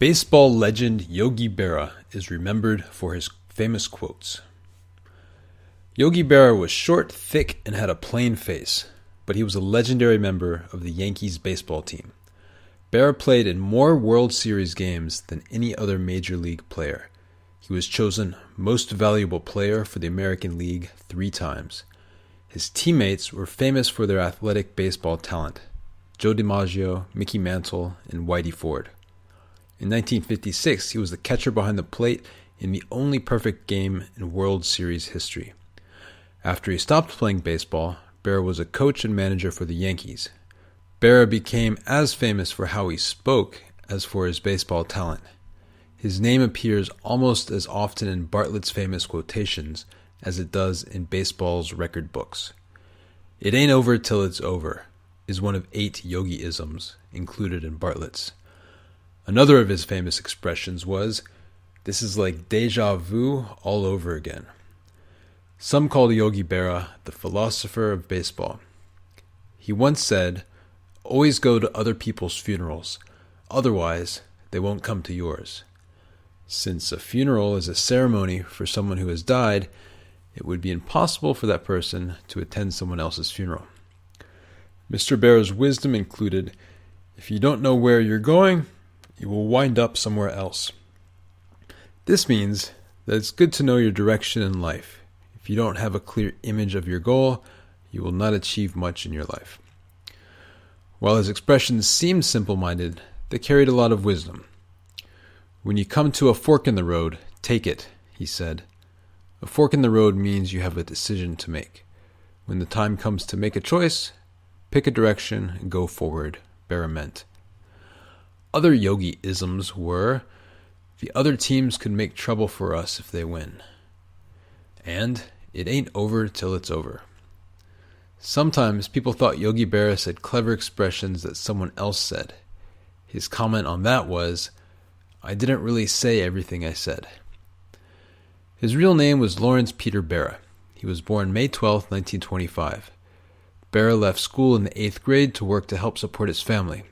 Baseball legend Yogi Berra is remembered for his famous quotes. Yogi Berra was short, thick, and had a plain face, but he was a legendary member of the Yankees baseball team. Berra played in more World Series games than any other major league player. He was chosen Most Valuable Player for the American League 3 times. His teammates were famous for their athletic baseball talent: Joe DiMaggio, Mickey Mantle, and Whitey Ford. In 1956, he was the catcher behind the plate in the only perfect game in World Series history. After he stopped playing baseball, Berra was a coach and manager for the Yankees. Berra became as famous for how he spoke as for his baseball talent. His name appears almost as often in Bartlett's famous quotations as it does in baseball's record books. "It ain't over till it's over" is one of 8 Yogi-isms included in Bartlett's. Another of his famous expressions was, "This is like deja vu all over again." Some called Yogi Berra the philosopher of baseball. He once said, "Always go to other people's funerals, otherwise they won't come to yours." Since a funeral is a ceremony for someone who has died, it would be impossible for that person to attend someone else's funeral. Mr. Berra's wisdom included, "If you don't know where you're going, you will wind up somewhere else." This means that it's good to know your direction in life. If you don't have a clear image of your goal, you will not achieve much in your life. While his expressions seemed simple-minded, they carried a lot of wisdom. "When you come to a fork in the road, take it," he said. A fork in the road means you have a decision to make. When the time comes to make a choice, pick a direction and go forward, Berra meant. Other Yogi-isms were, "The other teams could make trouble for us if they win," and "It ain't over till it's over." Sometimes people thought Yogi Berra said clever expressions that someone else said. His comment on that was, "I didn't really say everything I said." His real name was Lawrence Peter Berra. He was born May 12, 1925. Berra left school in the 8th grade to work to help support his family.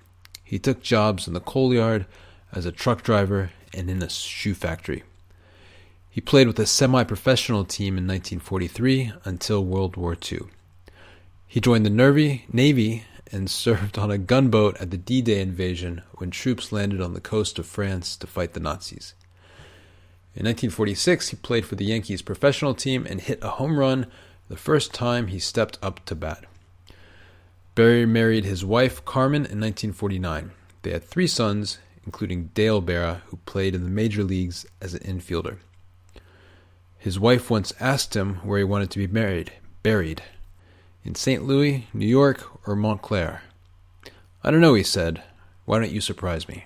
He took jobs in the coal yard, as a truck driver, and in a shoe factory. He played with a semi-professional team in 1943 until World War II. He joined the Navy and served on a gunboat at the D-Day invasion when troops landed on the coast of France to fight the Nazis. In 1946, he played for the Yankees professional team and hit a home run the first time he stepped up to bat. Berra married his wife Carmen in 1949. They had 3 sons, including Dale Berra, who played in the major leagues as an infielder. His wife once asked him where he wanted to be buried, in St. Louis, New York, or Montclair. "I don't know," he said. "Why don't you surprise me?"